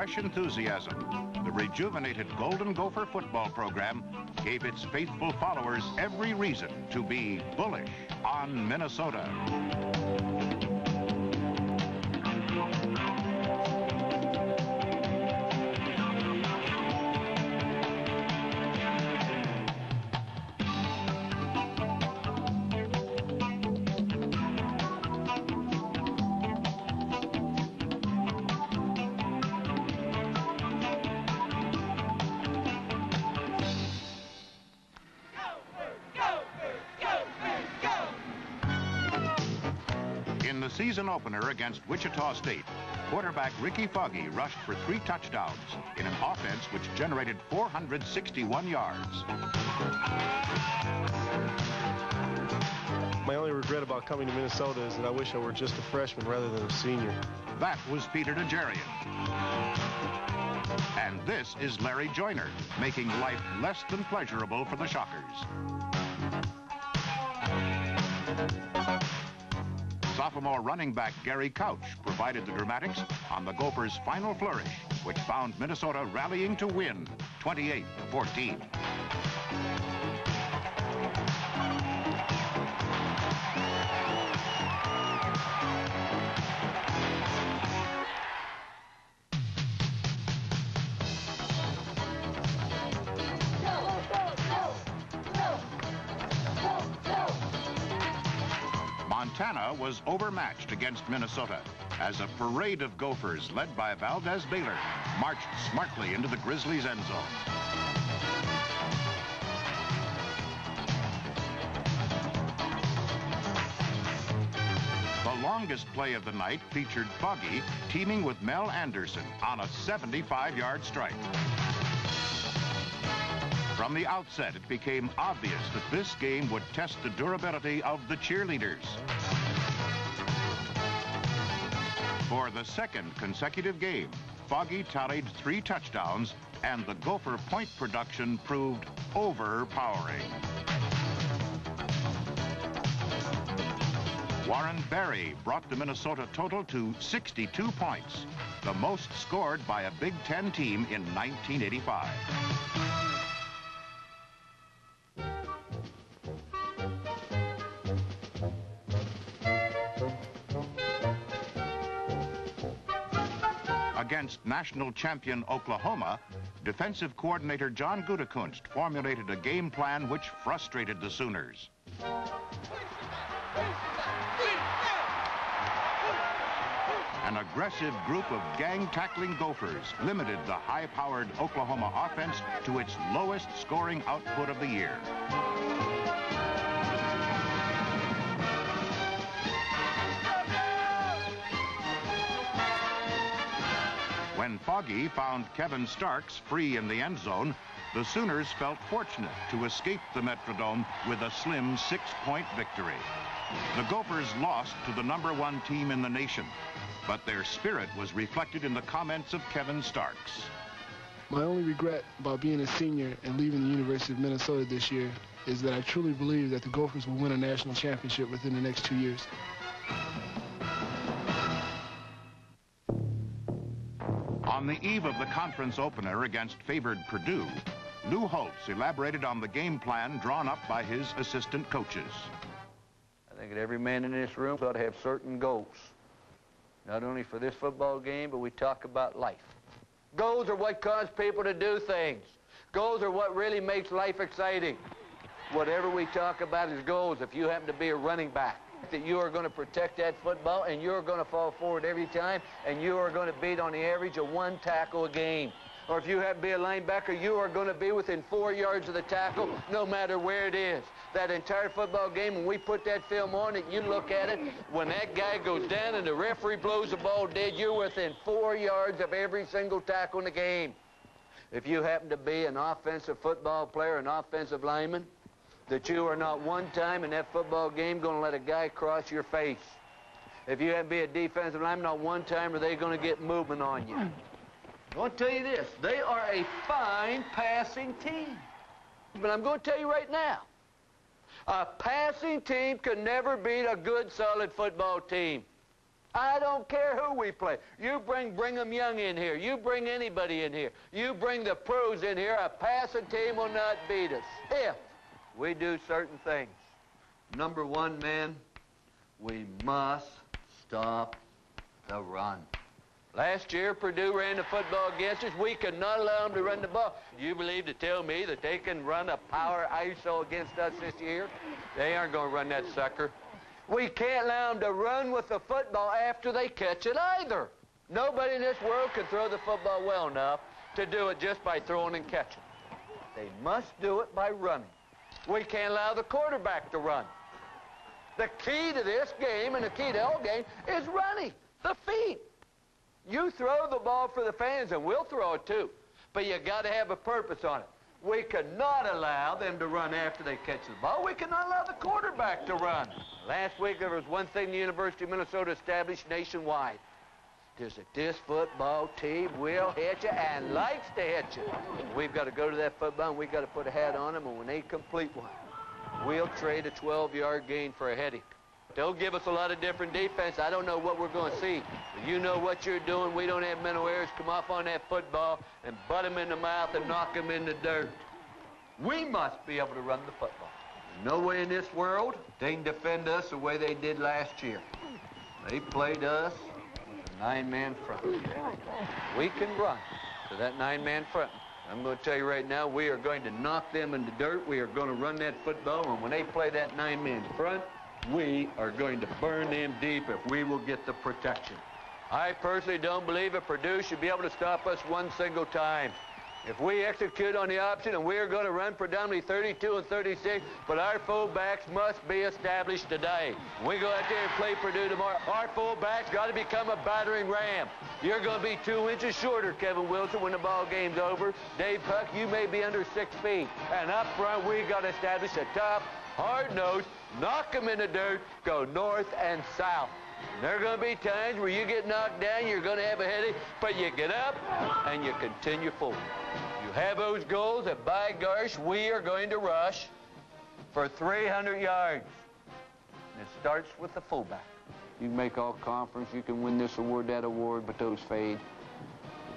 fresh enthusiasm, the rejuvenated Golden Gopher football program gave its faithful followers every reason to be bullish on Minnesota. In the season opener against Wichita State, quarterback Ricky Foggy rushed for 3 touchdowns in an offense which generated 461 yards. My only regret about coming to Minnesota is that I wish I were just a freshman rather than a senior. That was Peter Najarian. And this is Larry Joyner, making life less than pleasurable for the Shockers. Sophomore running back Gary Couch provided the dramatics on the Gophers' final flourish, which found Minnesota rallying to win 28-14. Montana was overmatched against Minnesota as a parade of Gophers led by Valdez Baylor marched smartly into the Grizzlies' end zone. The longest play of the night featured Foggy teaming with Mel Anderson on a 75-yard strike. From the outset, it became obvious that this game would test the durability of the cheerleaders. For the second consecutive game, Foggy tallied 3 touchdowns, and the Gopher point production proved overpowering. Warren Berry brought the Minnesota total to 62 points, the most scored by a Big Ten team in 1985. Against national champion Oklahoma, defensive coordinator John Gutekunst formulated a game plan which frustrated the Sooners. An aggressive group of gang-tackling Gophers limited the high-powered Oklahoma offense to its lowest scoring output of the year. When Foggy found Kevin Starks free in the end zone, the Sooners felt fortunate to escape the Metrodome with a slim 6-point victory. The Gophers lost to the #1 team in the nation, but their spirit was reflected in the comments of Kevin Starks. My only regret about being a senior and leaving the University of Minnesota this year is that I truly believe that the Gophers will win a national championship within the next 2 years. On the eve of the conference opener against favored Purdue, Lou Holtz elaborated on the game plan drawn up by his assistant coaches. I think that every man in this room ought to have certain goals, not only for this football game, but we talk about life. Goals are what cause people to do things. Goals are what really makes life exciting. Whatever we talk about is goals. If you happen to be a running back, that you are going to protect that football and you're going to fall forward every time and you are going to beat on the average of 1 tackle a game. Or if you happen to be a linebacker, you are going to be within 4 yards of the tackle no matter where it is. That entire football game, when we put that film on it, you look at it, when that guy goes down and the referee blows the ball dead, you're within 4 yards of every single tackle in the game. If you happen to be an offensive football player, an offensive lineman, that you are not one time in that football game going to let a guy cross your face. If you happen to be a defensive lineman, not one time are they going to get movement on you. I want to tell you this, they are a fine passing team. But I'm going to tell you right now, a passing team can never beat a good, solid football team. I don't care who we play. You bring Brigham Young in here. You bring anybody in here. You bring the pros in here. A passing team will not beat us if we do certain things. Number one, man, we must stop the run. Last year, Purdue ran the football against us. We could not allow them to run the ball. You believe to tell me that they can run a power ISO against us this year? They aren't going to run that sucker. We can't allow them to run with the football after they catch it either. Nobody in this world can throw the football well enough to do it just by throwing and catching. They must do it by running. We can't allow the quarterback to run. The key to this game and the key to all game is running, the feet. You throw the ball for the fans, and we'll throw it too, but you got to have a purpose on it. We cannot allow them to run after they catch the ball. We cannot allow the quarterback to run. Last week, there was one thing the University of Minnesota established nationwide. Is that this football team will hit you and likes to hit you. We've got to go to that football, and we've got to put a hat on them, and when they complete one, we'll trade a 12-yard gain for a headache. Don't give us a lot of different defense. I don't know what we're going to see. But you know what you're doing. We don't have mental errors. Come off on that football and butt them in the mouth and knock them in the dirt. We must be able to run the football. No way in this world they can defend us the way they did last year. They played us with a 9-man front. We can run to that 9-man front. I'm going to tell you right now, we are going to knock them in the dirt. We are going to run that football, and when they play that 9-man front, we are going to burn them deep if we will get the protection. I personally don't believe that Purdue should be able to stop us one single time. If we execute on the option, and we're going to run predominantly 32 and 36, but our fullbacks must be established today. When we go out there and play Purdue tomorrow, our fullbacks got to become a battering ram. You're going to be 2 inches shorter, Kevin Wilson, when the ball game's over. Dave Puck, you may be under 6 feet. And up front, we got to establish a tough, hard-nosed, knock them in the dirt, go north and south. And there are going to be times where you get knocked down, you're going to have a headache, but you get up and you continue forward. You have those goals that, by gosh, we are going to rush for 300 yards. And it starts with the fullback. You can make all conference, you can win this award, that award, but those fade.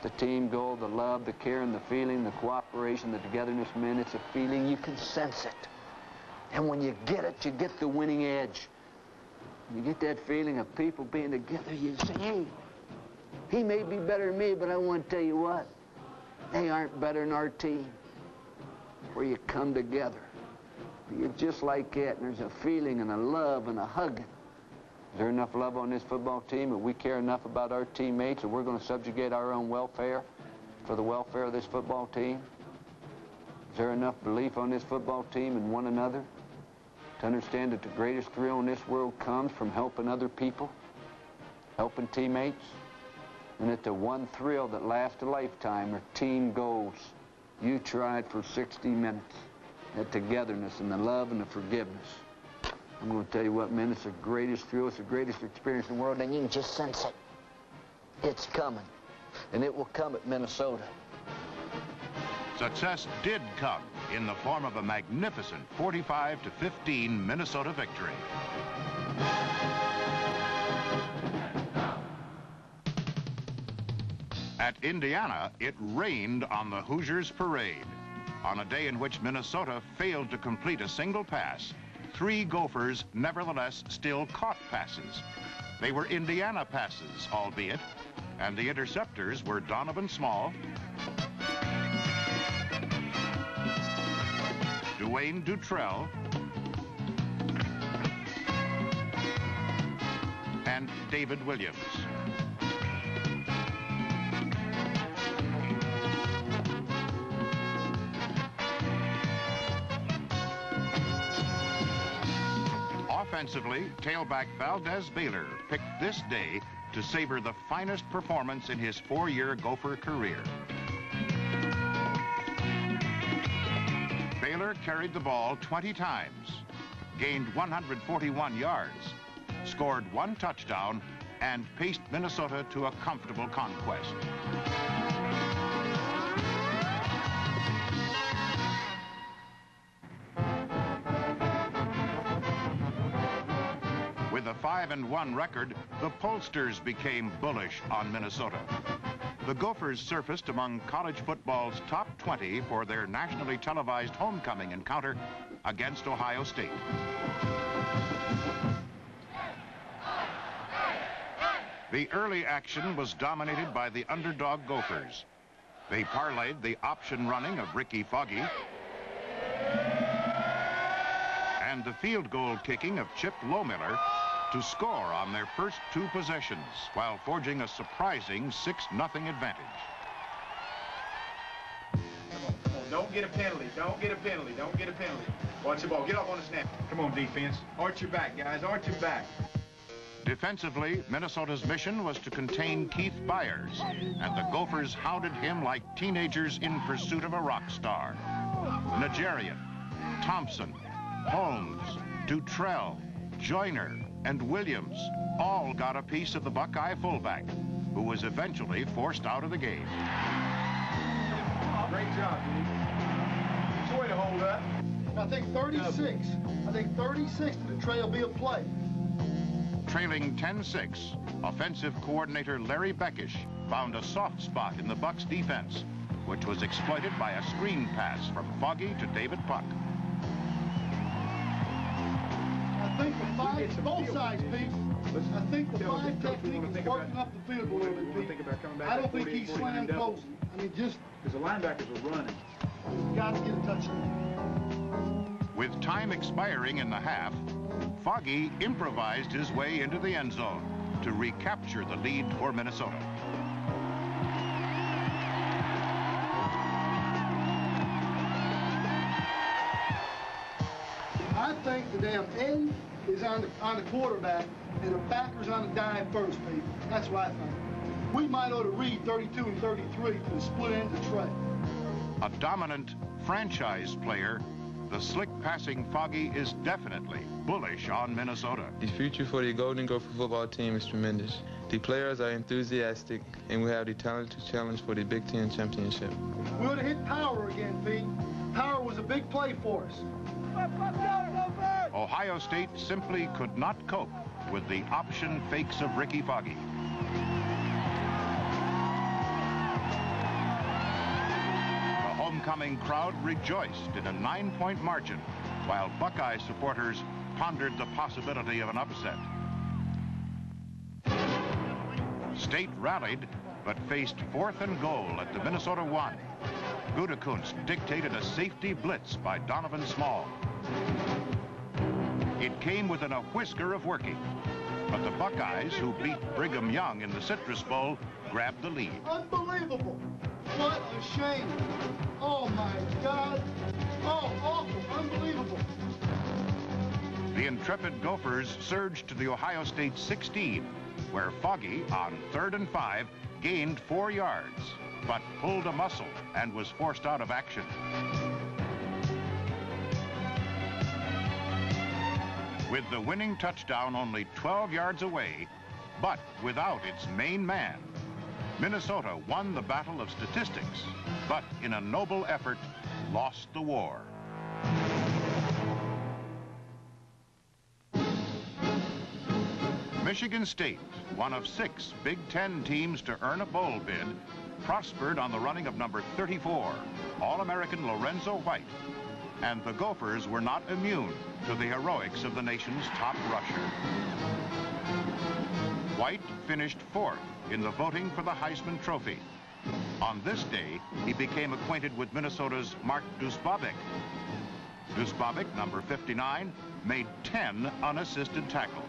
The team goal, the love, the care, and the feeling, the cooperation, the togetherness, man, it's a feeling. You can sense it. And when you get it, you get the winning edge. You get that feeling of people being together, you say, hey, he may be better than me, but I want to tell you what, they aren't better than our team. Where you come together. You're just like that, and there's a feeling and a love and a hugging. Is there enough love on this football team that we care enough about our teammates that we're going to subjugate our own welfare for the welfare of this football team? Is there enough belief on this football team in one another to understand that the greatest thrill in this world comes from helping other people, helping teammates, and that the one thrill that lasts a lifetime are team goals. You tried for 60 minutes, that togetherness and the love and the forgiveness. I'm going to tell you what, man, it's the greatest thrill, it's the greatest experience in the world, and you can just sense it. It's coming, and it will come at Minnesota. Success did come in the form of a magnificent 45-15 Minnesota victory. At Indiana, it rained on the Hoosiers parade. On a day in which Minnesota failed to complete a single pass, 3 Gophers nevertheless still caught passes. They were Indiana passes, albeit, and the interceptors were Donovan Small, Dwayne Dutrell, and David Williams. Offensively, tailback Valdez Baylor picked this day to savor the finest performance in his 4-year Gopher career. Baylor carried the ball 20 times, gained 141 yards, scored 1 touchdown, and paced Minnesota to a comfortable conquest. With a 5 5-1 record, the pollsters became bullish on Minnesota. The Gophers surfaced among college football's top 20 for their nationally televised homecoming encounter against Ohio State. The early action was dominated by the underdog Gophers. They parlayed the option running of Ricky Foggy and the field goal kicking of Chip Lohmiller to score on their first 2 possessions while forging a surprising 6-0 advantage. Come on, don't get a penalty, don't get a penalty, don't get a penalty. Watch the ball, get up on the snap. Come on, defense, arch your back, guys, arch your back. Defensively, Minnesota's mission was to contain Keith Byers, and the Gophers hounded him like teenagers in pursuit of a rock star. Nigerian, Thompson, Holmes, Dutrell, Joyner, and Williams all got a piece of the Buckeye fullback, who was eventually forced out of the game. Great job, dude. It's a way to hold up. I think 36. I think 36 to the trail be a play. Trailing 10-6, offensive coordinator Larry Beckish found a soft spot in the Bucs' defense, which was exploited by a screen pass from Foggy to David Puck. I think the 5, both sides, Pete. I think the 5 technique is working up the field a little bit, Pete. I don't think he's slam closing. I mean, just... Because the linebackers are running. He's got to get a touchdown. With time expiring in the half, Foggy improvised his way into the end zone to recapture the lead for Minnesota. I think the damn end is on the quarterback and the backer's on the dime first, Pete. That's what I think. We might ought to read 32 and 33 to the split ends of Trey. A dominant franchise player, the slick-passing Foggy is definitely bullish on Minnesota. The future for the Golden Gopher football team is tremendous. The players are enthusiastic, and we have the talent to challenge for the Big Ten championship. We ought to hit power again, Pete. Power was a big play for us. Ohio State simply could not cope with the option fakes of Ricky Foggy. The homecoming crowd rejoiced in a 9-point margin, while Buckeye supporters pondered the possibility of an upset. State rallied, but faced 4th and goal at the Minnesota 1. Gutekunst dictated a safety blitz by Donovan Small. It came within a whisker of working, but the Buckeyes, who beat Brigham Young in the Citrus Bowl, grabbed the lead. Unbelievable. What a shame. Oh, my God. Oh, awful. Unbelievable. The intrepid Gophers surged to the Ohio State 16, where Foggy, on 3rd and 5, gained 4 yards, but pulled a muscle and was forced out of action. With the winning touchdown only 12 yards away, but without its main man, Minnesota won the battle of statistics, but in a noble effort, lost the war. Michigan State, one of 6 Big Ten teams to earn a bowl bid, prospered on the running of number 34, All-American Lorenzo White. And the Gophers were not immune to the heroics of the nation's top rusher. White finished 4th in the voting for the Heisman Trophy. On this day, he became acquainted with Minnesota's Mark Dusbabik. Dusbabik, number 59, made 10 unassisted tackles.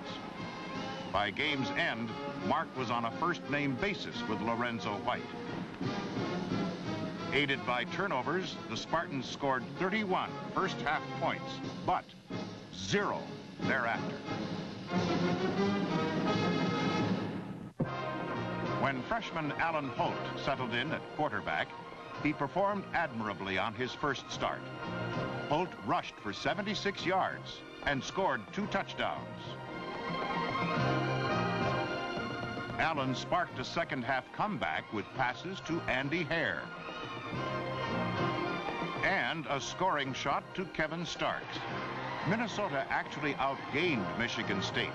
By game's end, Mark was on a first-name basis with Lorenzo White. Aided by turnovers, the Spartans scored 31 first-half points, but 0 thereafter. When freshman Alan Holt settled in at quarterback, he performed admirably on his first start. Holt rushed for 76 yards and scored 2 touchdowns. Allen sparked a second-half comeback with passes to Andy Hare and a scoring shot to Kevin Starks. Minnesota actually outgained Michigan State,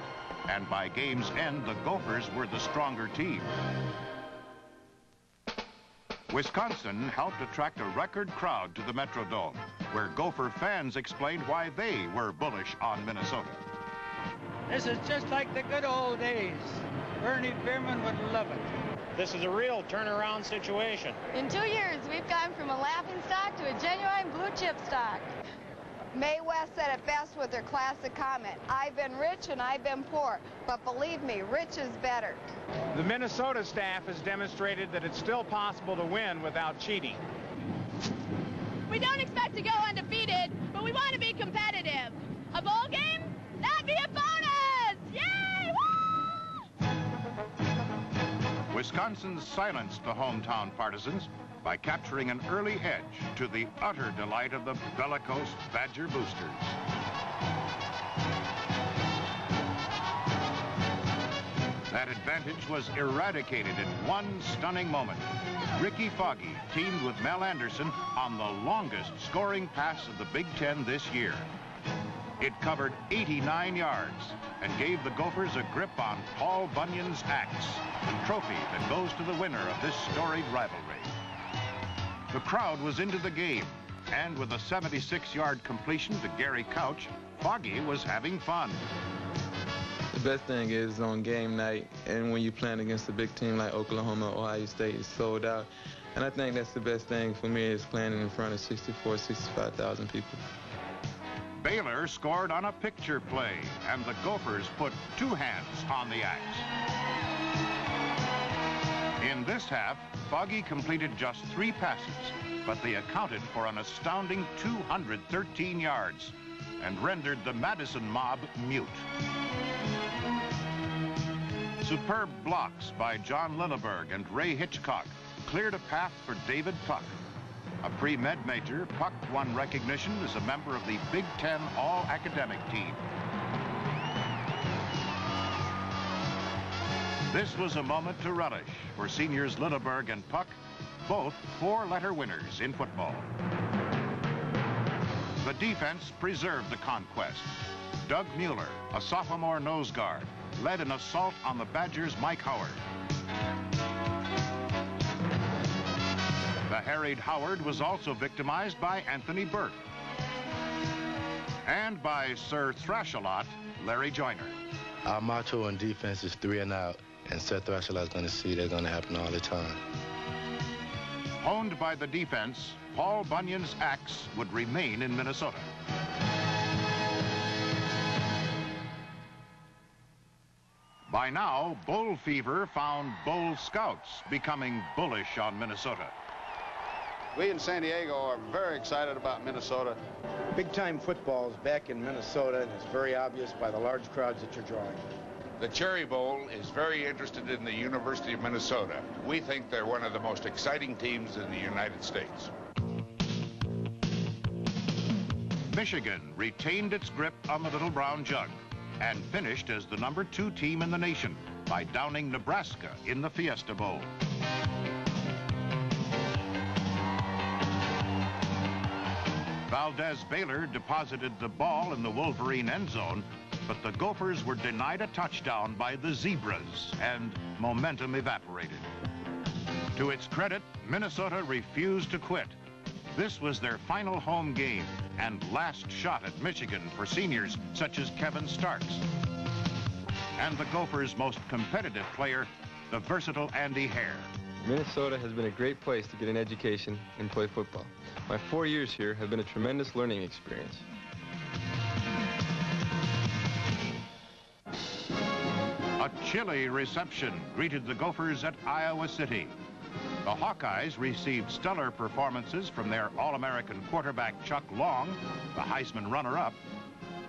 and by game's end, the Gophers were the stronger team. Wisconsin helped attract a record crowd to the Metrodome, where Gopher fans explained why they were bullish on Minnesota. This is just like the good old days. Bernie Bierman would love it. This is a real turnaround situation. In 2 years, we've gone from a laughing stock to a genuine blue chip stock. Mae West said it best with her classic comment, I've been rich and I've been poor, but believe me, rich is better. The Minnesota staff has demonstrated that it's still possible to win without cheating. We don't expect to go undefeated, but we want to be competitive. A bowl game? That'd be a bonus! Yay! Woo! Wisconsin silenced the hometown partisans by capturing an early edge to the utter delight of the bellicose Badger boosters. That advantage was eradicated in one stunning moment. Ricky Foggy teamed with Mel Anderson on the longest scoring pass of the Big Ten this year. It covered 89 yards and gave the Gophers a grip on Paul Bunyan's axe, the trophy that goes to the winner of this storied rivalry. The crowd was into the game, and with a 76-yard completion to Gary Couch, Foggy was having fun. The best thing is on game night, and when you're playing against a big team like Oklahoma, Ohio State is sold out. And I think that's the best thing for me is playing in front of 65,000 people. Baylor scored on a picture play, and the Gophers put two hands on the axe. In this half, Foggy completed just 3 passes, but they accounted for an astounding 213 yards and rendered the Madison mob mute. Superb blocks by John Lilleberg and Ray Hitchcock cleared a path for David Puck. A pre-med major, Puck won recognition as a member of the Big Ten All-Academic team. This was a moment to relish for seniors Lilleberg and Puck, both 4-letter winners in football. The defense preserved the conquest. Doug Mueller, a sophomore nose guard, led an assault on the Badgers' Mike Howard. The harried Howard was also victimized by Anthony Burke and by Sir Thrash-A-Lot, Larry Joyner. Our motto on defense is 3 and out, and Sir Thrash-A-Lot's going to see that's going to happen all the time. Honed by the defense, Paul Bunyan's axe would remain in Minnesota. By now, bull fever found bull scouts becoming bullish on Minnesota. We in San Diego are very excited about Minnesota. Big-time football is back in Minnesota, and it's very obvious by the large crowds that you're drawing. The Cherry Bowl is very interested in the University of Minnesota. We think they're one of the most exciting teams in the United States. Michigan retained its grip on the Little Brown Jug and finished as the #2 team in the nation by downing Nebraska in the Fiesta Bowl. Valdez Baylor deposited the ball in the Wolverine end zone, but the Gophers were denied a touchdown by the Zebras, and momentum evaporated. To its credit, Minnesota refused to quit. This was their final home game and last shot at Michigan for seniors such as Kevin Starks. And the Gophers' most competitive player, the versatile Andy Hare. Minnesota has been a great place to get an education and play football. My 4 years here have been a tremendous learning experience. A chilly reception greeted the Gophers at Iowa City. The Hawkeyes received stellar performances from their All-American quarterback Chuck Long, the Heisman runner-up,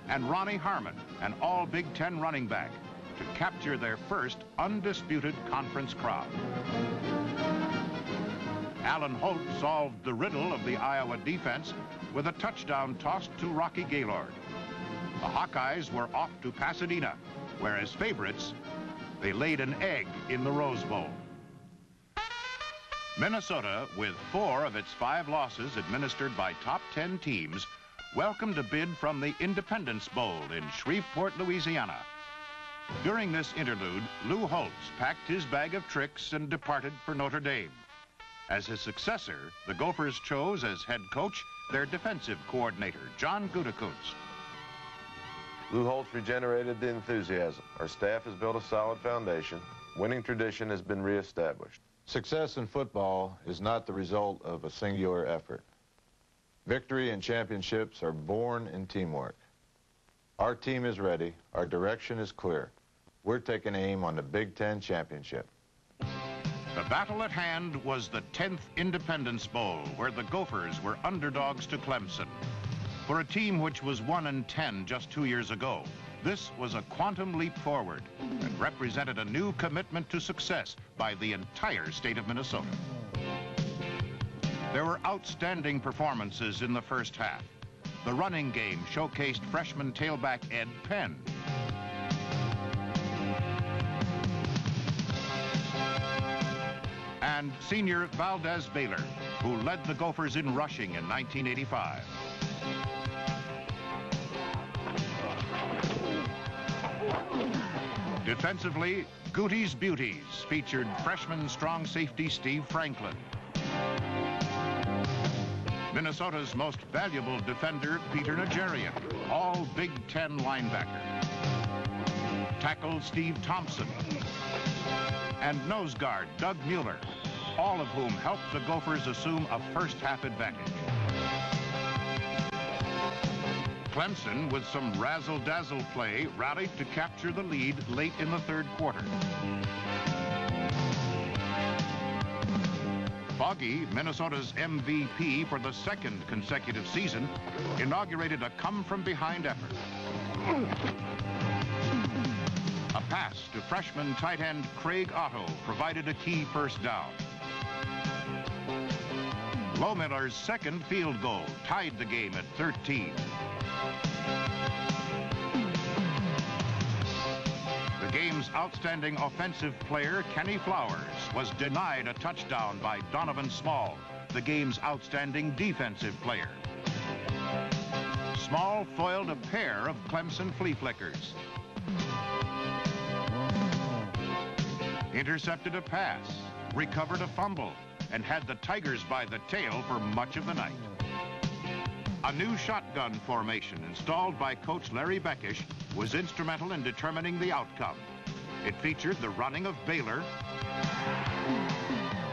and Ronnie Harmon, an All-Big Ten running back, to capture their first undisputed conference crown. Alan Holt solved the riddle of the Iowa defense with a touchdown tossed to Rocky Gaylord. The Hawkeyes were off to Pasadena, where as favorites, they laid an egg in the Rose Bowl. Minnesota, with 4 of its 5 losses administered by top 10 teams, welcomed a bid from the Independence Bowl in Shreveport, Louisiana. During this interlude, Lou Holtz packed his bag of tricks and departed for Notre Dame. As his successor, the Gophers chose as head coach their defensive coordinator, John Gutekunst. Lou Holtz regenerated the enthusiasm. Our staff has built a solid foundation. Winning tradition has been reestablished. Success in football is not the result of a singular effort. Victory and championships are born in teamwork. Our team is ready. Our direction is clear. We're taking aim on the Big Ten championship. The battle at hand was the 10th Independence Bowl, where the Gophers were underdogs to Clemson. For a team which was 1-10 just 2 years ago, this was a quantum leap forward and represented a new commitment to success by the entire state of Minnesota. There were outstanding performances in the first half. The running game showcased freshman tailback Ed Penn. And senior Valdez Baylor, who led the Gophers in rushing in 1985. Defensively, Gooty's Beauties featured freshman strong safety Steve Franklin. Minnesota's most valuable defender, Peter Nigerian, all Big Ten linebacker. Tackle Steve Thompson. And nose guard Doug Mueller, all of whom helped the Gophers assume a first-half advantage. Clemson, with some razzle-dazzle play, rallied to capture the lead late in the third quarter. Foggy, Minnesota's MVP for the second consecutive season, inaugurated a come-from-behind effort. A pass to freshman tight end Craig Otto provided a key first down. Lohmiller's second field goal tied the game at 13. The game's outstanding offensive player, Kenny Flowers, was denied a touchdown by Donovan Small, the game's outstanding defensive player. Small foiled a pair of Clemson flea flickers. Intercepted a pass, recovered a fumble, and had the Tigers by the tail for much of the night. A new shotgun formation installed by Coach Larry Beckish was instrumental in determining the outcome. It featured the running of Baylor,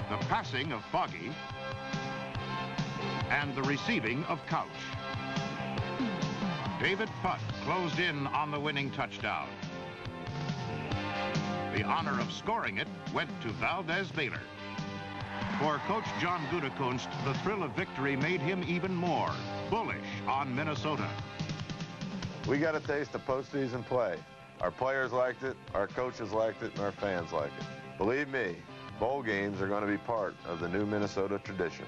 the passing of Foggy, and the receiving of Couch. David Putt closed in on the winning touchdown. The honor of scoring it went to Valdez Baylor. For Coach John Gutekunst, the thrill of victory made him even more bullish on Minnesota. We got a taste of postseason play. Our players liked it, our coaches liked it, and our fans like it. Believe me, bowl games are going to be part of the new Minnesota tradition.